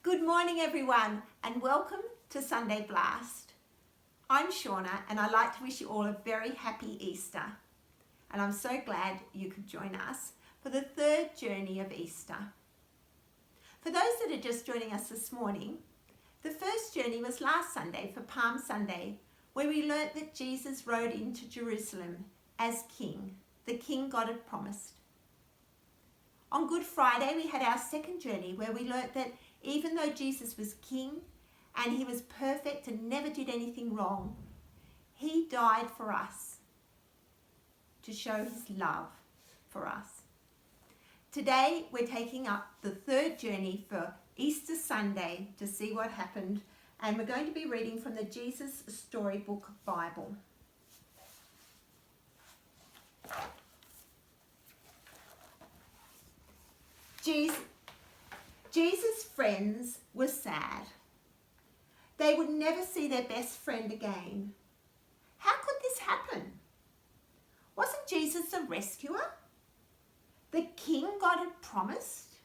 Good morning everyone and welcome to Sunday Blast. I'm Shauna and I'd like to wish you all a very happy Easter. And I'm so glad you could join us for the third journey of Easter. For those that are just joining us this morning, the first journey was last Sunday for Palm Sunday, where we learnt that Jesus rode into Jerusalem as King, the King God had promised. On Good Friday we had our second journey where we learnt that even though Jesus was King and he was perfect and never did anything wrong, he died for us to show his love for us. Today we're taking up the third journey for Easter Sunday to see what happened, and we're going to be reading from the Jesus Storybook Bible. Jesus' friends were sad. They would never see their best friend again. How could this happen? Wasn't Jesus the rescuer? The King God had promised?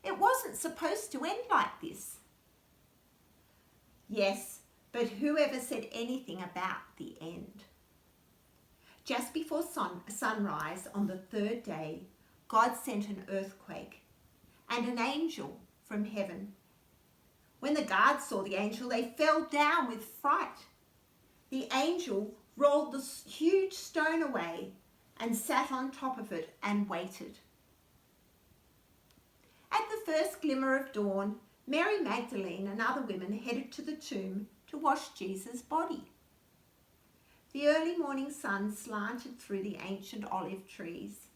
It wasn't supposed to end like this. Yes, but whoever said anything about the end? Just before sunrise on the third day, God sent an earthquake and an angel from heaven. When the guards saw the angel, they fell down with fright. The angel rolled the huge stone away and sat on top of it and waited. At the first glimmer of dawn, Mary Magdalene and other women headed to the tomb to wash Jesus' body. The early morning sun slanted through the ancient olive trees.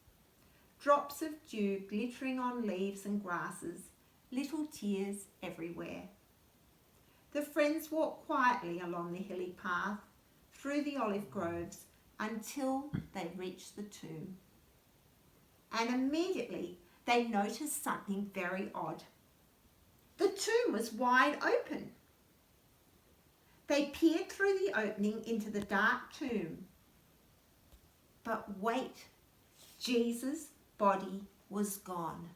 Drops of dew glittering on leaves and grasses, little tears everywhere. The friends walked quietly along the hilly path, through the olive groves, until they reached the tomb. And immediately they noticed something very odd. The tomb was wide open. They peered through the opening into the dark tomb. But wait, Jesus' body was gone.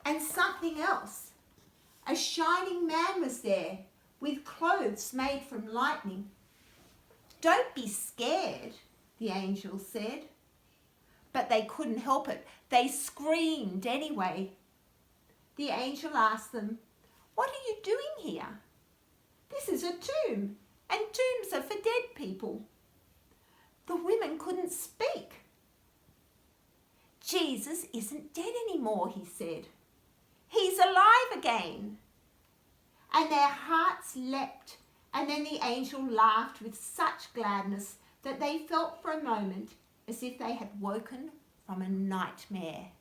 And something else. A shining man was there with clothes made from lightning. Don't be scared, the angel said. But they couldn't help it. They screamed anyway. The angel asked them, "What are you doing here? This is a tomb, and tombs are for dead people." The women couldn't speak. "Jesus isn't dead anymore," he said. "He's alive again." And their hearts leapt, and then the angel laughed with such gladness that they felt for a moment as if they had woken from a nightmare.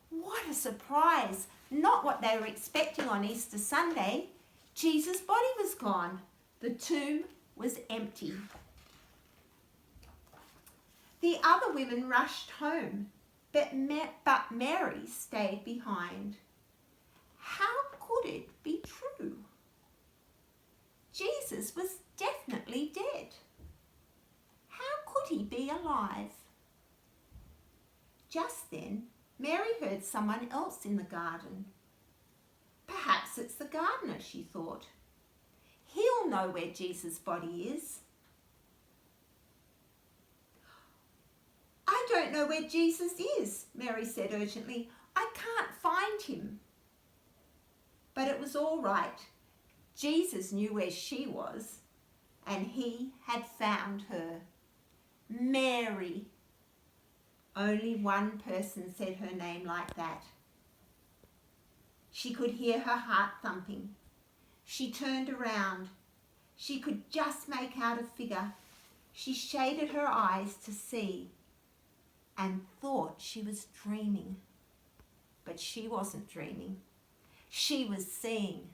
What a surprise! Not what they were expecting on Easter Sunday. Jesus' body was gone. The tomb was empty. The other women rushed home, but Mary stayed behind. How could it be true? Jesus was definitely dead. How could he be alive? Just then, Mary heard someone else in the garden. Perhaps it's the gardener, she thought. He'll know where Jesus' body is. "I don't know where Jesus is," Mary said urgently. "I can't find him." But it was all right. Jesus knew where she was, and he had found her. Mary. Only one person said her name like that. She could hear her heart thumping. She turned around. She could just make out a figure. She shaded her eyes to see and thought she was dreaming. But she wasn't dreaming. She was seeing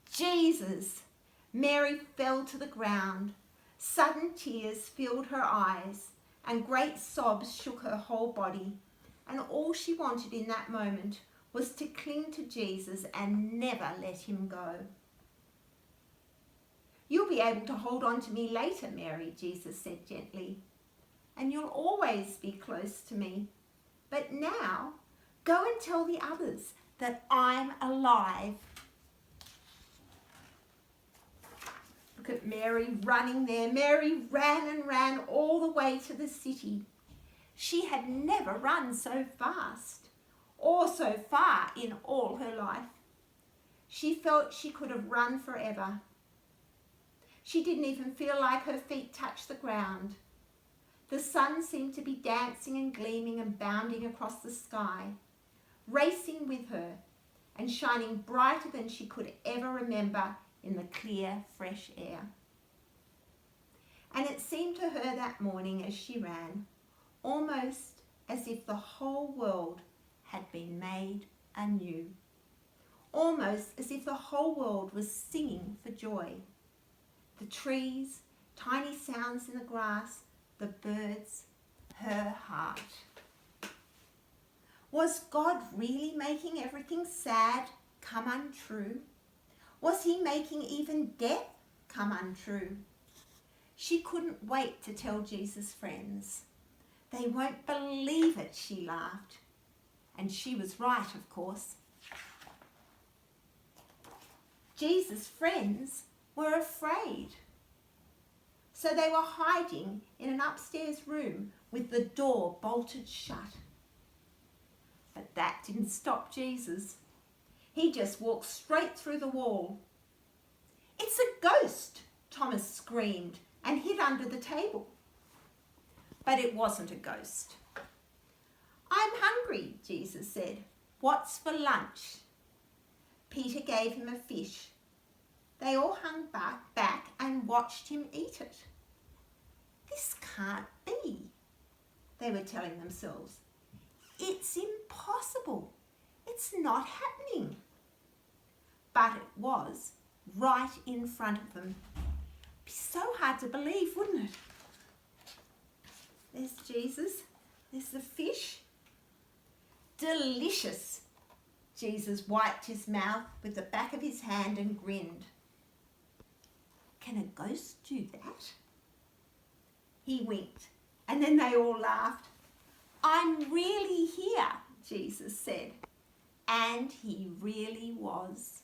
Jesus. Mary fell to the ground. Sudden tears filled her eyes and great sobs shook her whole body. And all she wanted in that moment was to cling to Jesus and never let him go. "You'll be able to hold on to me later, Mary," Jesus said gently. "And you'll always be close to me. But now Go and tell the others that I'm alive. Look at Mary running there. Mary ran and ran all the way to the city. She had never run so fast or so far in all her life. She felt she could have run forever. She didn't even feel like her feet touched the ground. The sun seemed to be dancing and gleaming and bounding across the sky, racing with her and shining brighter than she could ever remember in the clear, fresh air. And it seemed to her that morning as she ran, almost as if the whole world had been made anew. Almost as if the whole world was singing for joy. The trees, tiny sounds in the grass, the birds, her heart. Was God really making everything sad come untrue? Was he making even death come untrue? She couldn't wait to tell Jesus' friends. They won't believe it, she laughed. And she was right, of course. Jesus' friends were afraid. So they were hiding in an upstairs room with the door bolted shut. But that didn't stop Jesus. He just walked straight through the wall. "It's a ghost," Thomas screamed and hid under the table. But it wasn't a ghost. "I'm hungry," Jesus said. "What's for lunch?" Peter gave him a fish. They all hung back and watched him eat it. "This can't be," they were telling themselves. "It's impossible. It's not happening." But it was, right in front of them. It'd be so hard to believe, wouldn't it? There's Jesus. There's the fish. Delicious. Jesus wiped his mouth with the back of his hand and grinned. Can a ghost do that? He winked, and then they all laughed. "I'm really here," Jesus said. And he really was.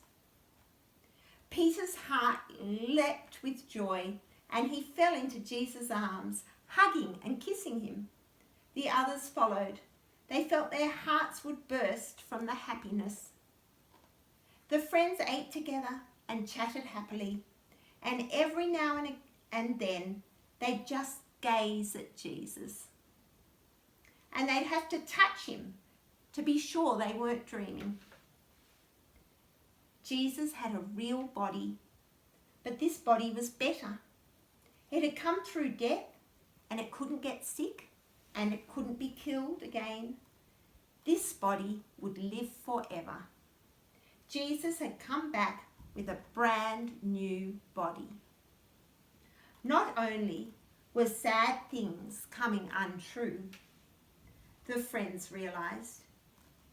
Peter's heart leapt with joy, and he fell into Jesus' arms, hugging and kissing him. The others followed. They felt their hearts would burst from the happiness. The friends ate together and chatted happily, and every now and then they'd just gaze at Jesus. And they'd have to touch him to be sure they weren't dreaming. Jesus had a real body, but this body was better. It had come through death, and it couldn't get sick, and it couldn't be killed again. This body would live forever. Jesus had come back with a brand new body. Not only were sad things coming untrue, the friends realized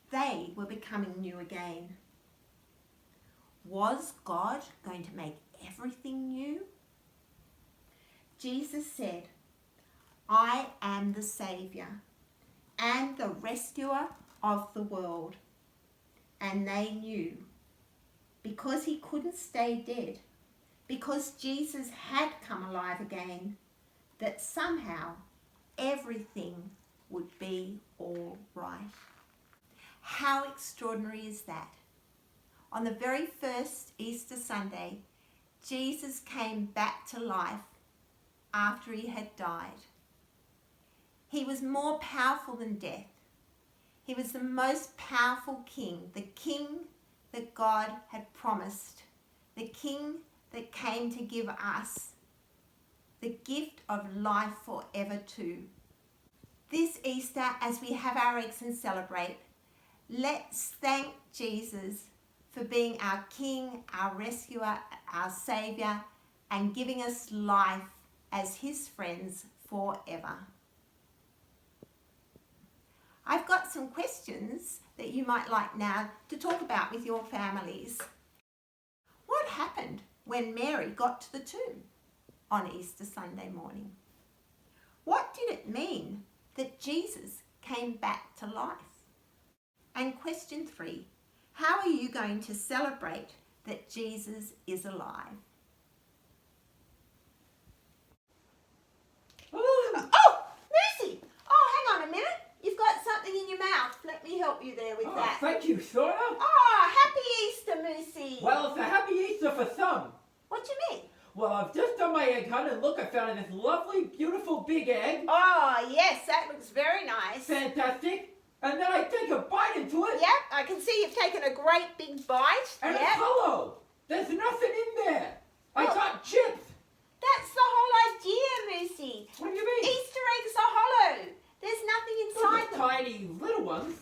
they were becoming new again. Was God going to make everything new? Jesus said, "I am the Saviour and the rescuer of the world." And they knew, because he couldn't stay dead, because Jesus had come alive again, that somehow everything would be all right. How extraordinary is that? On the very first Easter Sunday, Jesus came back to life after he had died. He was more powerful than death. He was the most powerful king, the king that God had promised, the king that came to give us the gift of life forever too. This Easter, as we have our eggs and celebrate, let's thank Jesus for being our King, our rescuer, our Saviour, and giving us life as his friends forever. I've got some questions that you might like now to talk about with your families. What happened when Mary got to the tomb on Easter Sunday morning? What did it mean that Jesus came back to life? And question 3, how are you going to celebrate that Jesus is alive? Oh, Lucy! Oh, hang on a minute. You've got something in your mouth. Let me help you there with that. Thank you, Shauna. Oh, happy Easter, Lucy. Well, it's a happy Easter for some. What do you mean? Well, I've just done my egg hunt and look, I found this lovely, beautiful big egg. Oh, yes, that looks very nice. Fantastic. And then I take a bite into it. Yep, I can see you've taken a great big bite. And yep. it's hollow. There's nothing in there. I got chips. That's the whole idea, Lucy. What do you mean? Easter eggs are hollow. There's nothing inside them. Tiny little ones.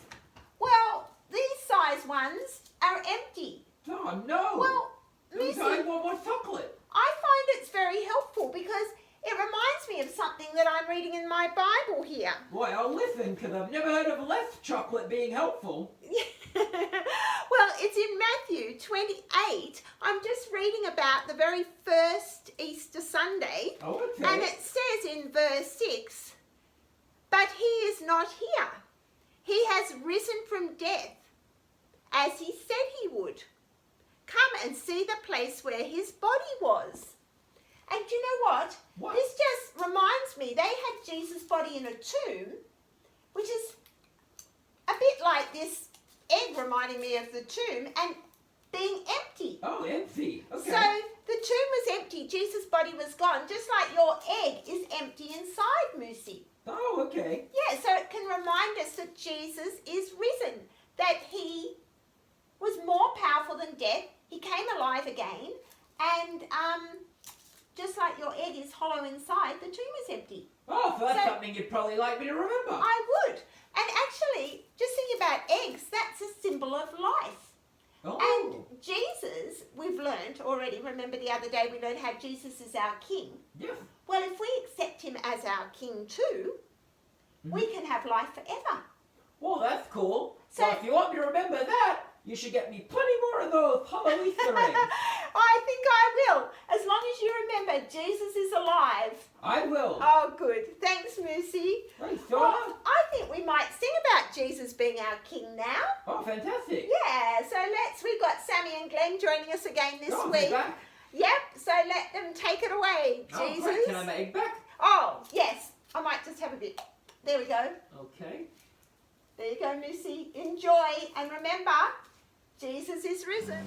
Well, these size ones are empty. Oh, no. Well, Lucy, I want more chocolate. I find it's very helpful because it reminds me of something that I'm reading in my Bible here. Boy, I'll listen, because I've never heard of less chocolate being helpful. Well, it's in Matthew 28. I'm just reading about the very first Easter Sunday. Oh, okay. And it says in verse 6, "But he is not here. He has risen from death, as he said he would. Come and see the place where his body was." And do you know what? This just reminds me, they had Jesus' body in a tomb, which is a bit like this egg reminding me of the tomb, and being empty. Oh, empty. Okay. So the tomb was empty, Jesus' body was gone, just like your egg is empty inside, Moosey. Oh, okay. Yeah, so it can remind us that Jesus is risen, that he was more powerful than death. He came alive again, and just like your egg is hollow inside, the tomb is empty. Oh, so that's something you'd probably like me to remember. I would. And actually, just think about eggs, that's a symbol of life. Oh. And Jesus, we've learned already, remember the other day we learned how Jesus is our king. Yeah. Well, if we accept him as our king too, we can have life forever. Well, that's cool. So well, if you want me to remember that, you should get me plenty more of those hollow Easter eggs. I think I will, as long as you remember Jesus is alive. I will. Oh, good. Thanks, Moosey. Thanks, Shauna. Well, I think we might sing about Jesus being our king now. Oh, fantastic. Yeah, so we've got Sammy and Glenn joining us again this week. Back. Yep, so let them take it away, Jesus. Great. Can I have my egg back? Oh, yes. I might just have a bit. There we go. Okay. There you go, Moosey. Enjoy, and remember, Jesus is risen.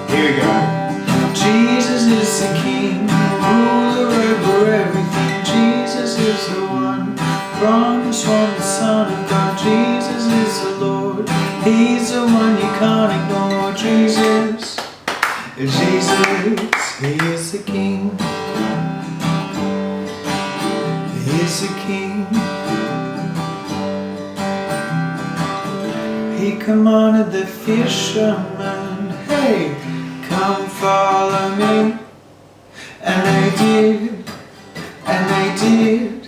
Here we go. Jesus is the King, ruler over everything. Jesus is the one, promised one, the Son of God. Jesus is the Lord, he's the one you can't ignore. Jesus, he is the King. He is the King. He commanded the fishermen, hey, come follow me. And they did, and they did,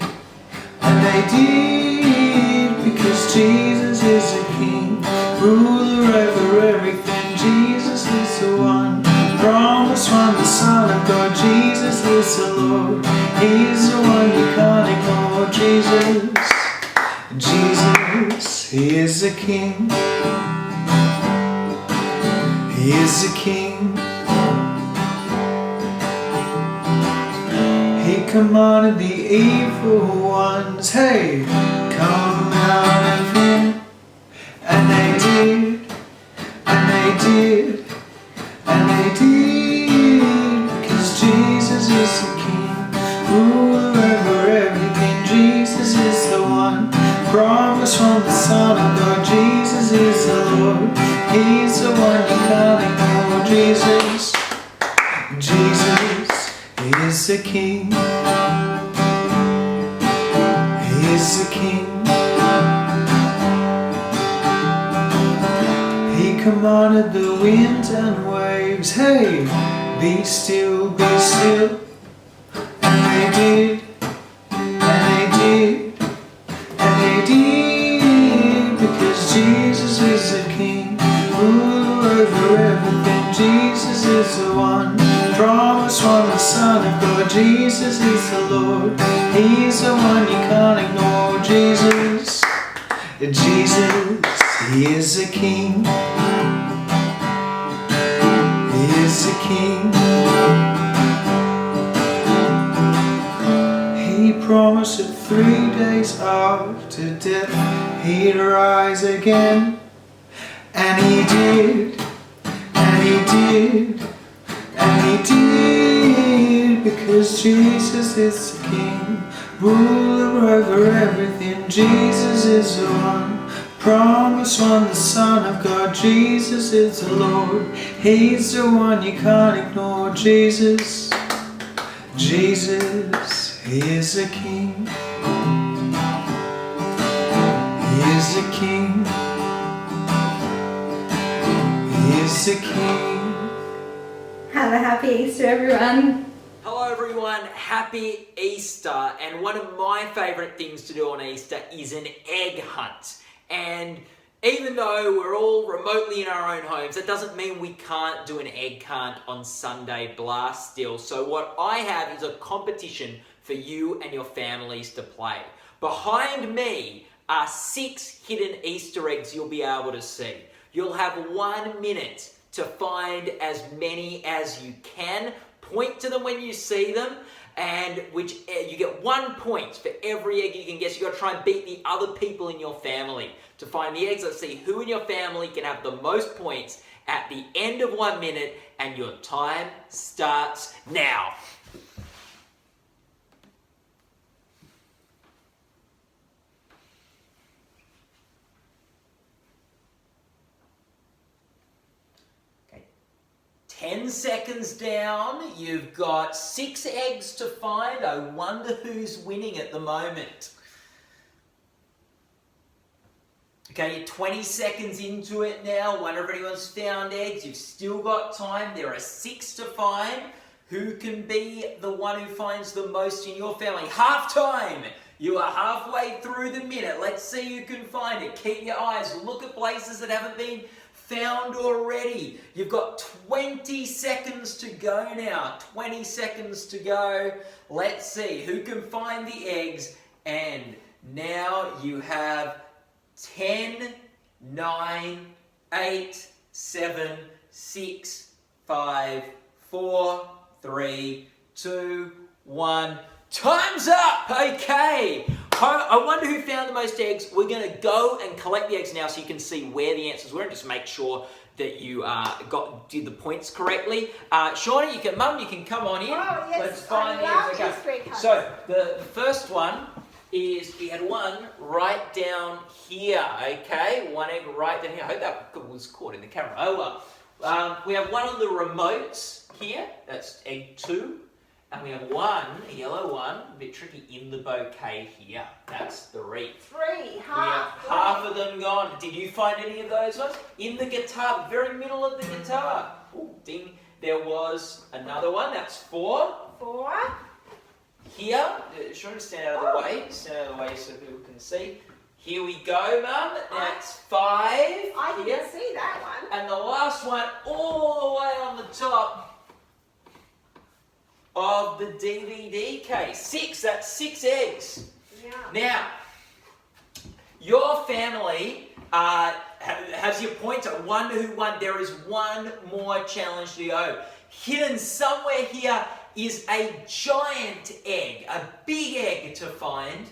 and they did, because Jesus is the King, ruler over everything. Jesus is the one, promised one, the Son of God. Jesus is the Lord, he's the one you can't ignore. Jesus, he is the King. He is the King. He commanded the evil ones, hey, come out of him. And they did, and they did, and they did, because Jesus is the King, ruler over everything. Jesus is the one, promised from the Son of God. Jesus is the Lord, he's the one you can't ignore. Jesus, he is the King. He is the King. He commanded the wind and waves, hey, be still, be still. And they did, and they did, and they did, because Jesus is the King, ruler over everything. Jesus is the one, promised one, the Son of God. Jesus is the Lord. He's the one you can't ignore. Jesus, Jesus, He is the King. He is the King. He promised that 3 days after death He'd rise again. And He did, and He did, and He did, because Jesus is the King, ruler over everything. Jesus is the one, promised one, the Son of God. Jesus is the Lord. He's the one you can't ignore. Jesus, Jesus, He is the King. He is the King. He is the King. Have a happy Easter, everyone. Hello everyone, happy Easter. And one of my favourite things to do on Easter is an egg hunt. And even though we're all remotely in our own homes, that doesn't mean we can't do an egg hunt on Sunday Blast still. So what I have is a competition for you and your families to play. Behind me are 6 hidden Easter eggs you'll be able to see. You'll have 1 minute to find as many as you can. Point to them when you see them, and you get 1 point for every egg you can guess. You got to try and beat the other people in your family to find the eggs. Let's see who in your family can have the most points at the end of 1 minute, and your time starts now. Okay, 10 seconds down. You've got 6 eggs to find. I wonder who's winning at the moment. Okay, you're 20 seconds into it now. Wonder if anyone's found eggs. You've still got time. There are 6 to find. Who can be the one who finds the most in your family? Half time. You are halfway through the minute. Let's see who can find it. Keep your eyes. Look at places that haven't been found already. You've got 20 seconds to go now. 20 seconds to go. Let's see who can find the eggs. And now you have 10, 9, 8, 7, 6, 5, 4, 3, 2, 1. Time's up! Okay. I wonder who found the most eggs. We're going to go and collect the eggs now so you can see where the answers were and just make sure that you did the points correctly. Shauna, Mum, you can come on in. Oh, yes. Let's find the I eggs. love Okay. history cards. So the first one is we had one right down here, okay? 1 egg right down here. I hope that was caught in the camera. Oh well. We have one on the remotes here. That's egg 2. And we have one, a yellow one, a bit tricky, in the bouquet here. That's 3. 3, We have half. half of them gone. Did you find any of those ones? In the guitar, very middle of the guitar. Ooh, ding. There was another one. That's 4. 4. Here, trying to stand out of the way. Stand out of the way so people can see. Here we go, Mum. That's 5. I here. didn't see that one. And the last one, all the way on the top of the DVD case. 6. That's 6 eggs. Yeah. Now, your family has your points. I wonder who won. There is one more challenge to go. Hidden somewhere here is a giant egg, a big egg to find,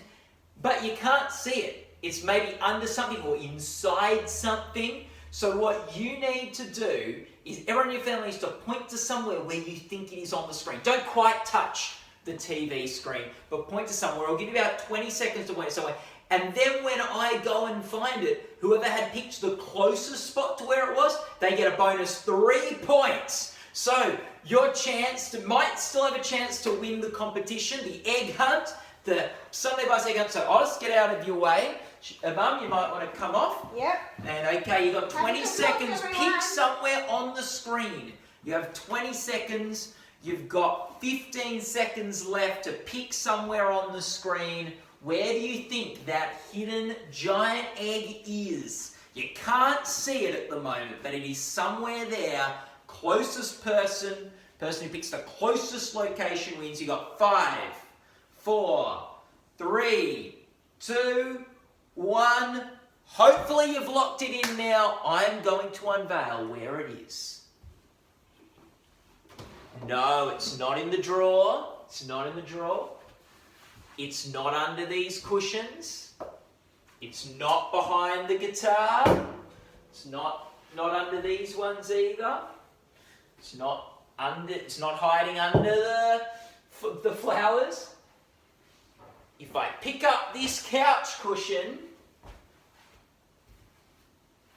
but you can't see it. It's maybe under something or inside something. So what you need to do is everyone in your family needs to point to somewhere where you think it is on the screen. Don't quite touch the TV screen, but point to somewhere. I'll give you about 20 seconds to point somewhere. And then when I go and find it, whoever had picked the closest spot to where it was, they get a bonus 3 points. So your chance might still have a chance to win the competition, the egg hunt, the Sunday Blast egg hunt. So I'll just get out of your way. Mum, you might want to come off. Yep. And okay, you've got 20 Have a good seconds. look, Pick everyone. somewhere on the screen. You have 20 seconds. You've got 15 seconds left to pick somewhere on the screen. Where do you think that hidden giant egg is? You can't see it at the moment, but it is somewhere there. Closest person who picks the closest location wins. You got 5, 4, 3, 2, 1. Hopefully you've locked it in now. I'm going to unveil where it is. No, it's not in the drawer. It's not in the drawer. It's not under these cushions. It's not behind the guitar. It's not under these ones either. It's not hiding under the flowers. If I pick up this couch cushion,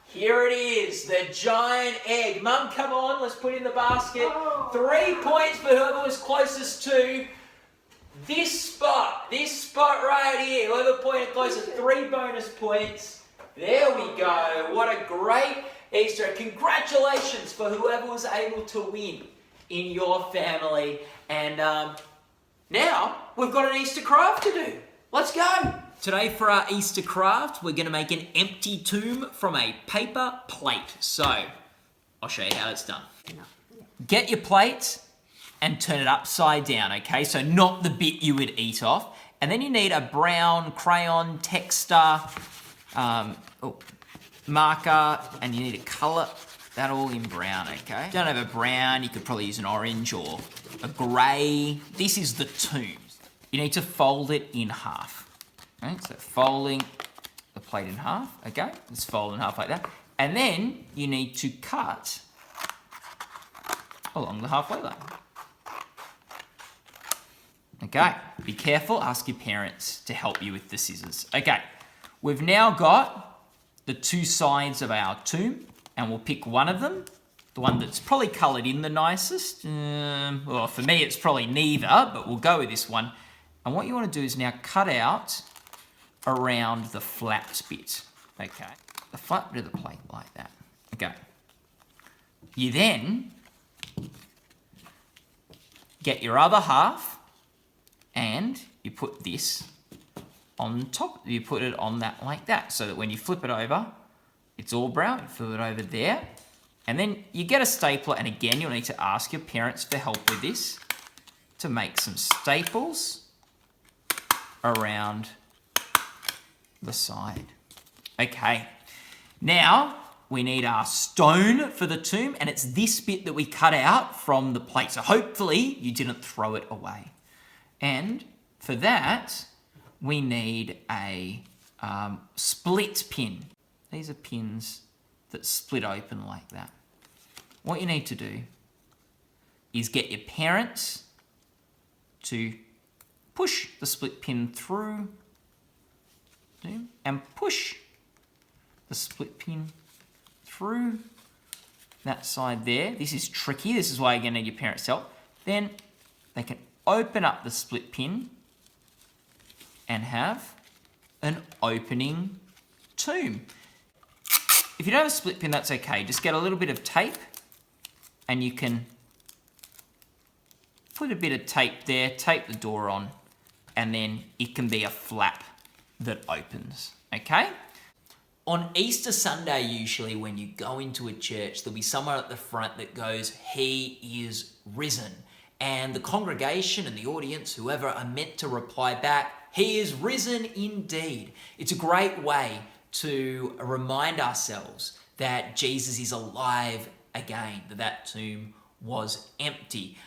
here it is, the giant egg. Mum, come on, let's put it in the basket. 3 points for whoever was closest to this spot right here. Whoever pointed closest, 3 bonus points. There we go. What a great Easter egg. Congratulations for whoever was able to win in your family. And now we've got an Easter craft to do. Let's go. Today for our Easter craft, we're going to make an empty tomb from a paper plate. So, I'll show you how it's done. Get your plate and turn it upside down, okay? So not the bit you would eat off. And then you need a brown crayon texter marker, and you need to colour that all in brown, okay? Don't have a brown, you could probably use an orange or a grey. This is the tomb. You need to fold it in half. Okay, so folding the plate in half, okay? Let's fold in half like that. And then you need to cut along the halfway line. Okay, be careful, ask your parents to help you with the scissors. Okay, we've now got the 2 sides of our tomb, and we'll pick one of them, the one that's probably coloured in the nicest. Well, for me it's probably neither, but we'll go with this one. And what you want to do is now cut out around the flat bit, okay? The flat bit of the plate like that, okay? You then get your other half and you put this on top. You put it on that like that, so that when you flip it over, it's all brown. You flip it over there, and then you get a stapler, and again, you'll need to ask your parents for help with this to make some staples around the side. Okay, now we need our stone for the tomb, and it's this bit that we cut out from the plate. So hopefully you didn't throw it away. And for that, we need a split pin. These are pins that split open like that. What you need to do is get your parents to push the split pin through and push the split pin through that side there. This is tricky. This is why you're going to need your parents' help. Then they can open up the split pin and have an opening tomb. If you don't have a split pin, that's okay. Just get a little bit of tape and you can put a bit of tape there, tape the door on, and then it can be a flap that opens, okay? On Easter Sunday, usually when you go into a church, there'll be someone at the front that goes, "He is risen." And the congregation and the audience, whoever, are meant to reply back, "He is risen indeed." It's a great way to remind ourselves that Jesus is alive again, that tomb was empty.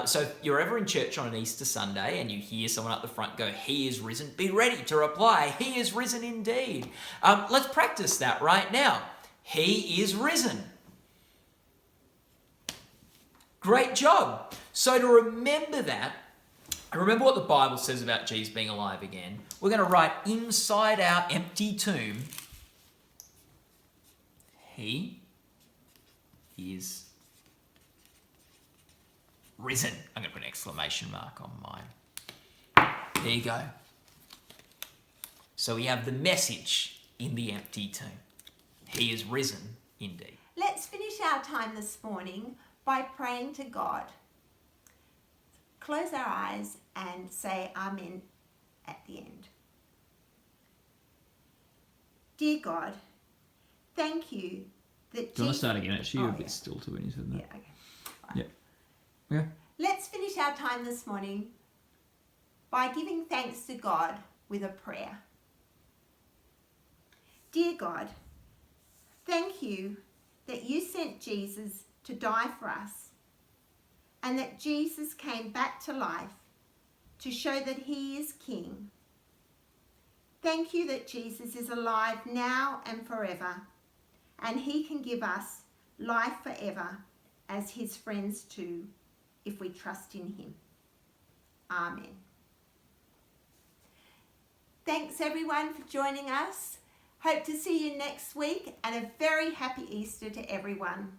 So if you're ever in church on an Easter Sunday and you hear someone up the front go, "He is risen," be ready to reply, "He is risen indeed." Let's practice that right now. He is risen. Great job. So to remember that, and remember what the Bible says about Jesus being alive again, we're going to write inside our empty tomb, "He is risen." I'm going to put an exclamation mark on mine. There you go. So we have the message in the empty tomb. He is risen indeed. Let's finish our time this morning by praying to God. Close our eyes and say Amen at the end. Dear God, thank you that Do you want to start again? Actually, you're a bit yeah. stilted when you said that. Yeah, okay. Fine. Yeah. Let's finish our time this morning by giving thanks to God with a prayer. Dear God, thank you that you sent Jesus to die for us and that Jesus came back to life to show that he is King. Thank you that Jesus is alive now and forever, and he can give us life forever as his friends too, if we trust in him. Amen. Thanks everyone for joining us. Hope to see you next week, and a very happy Easter to everyone.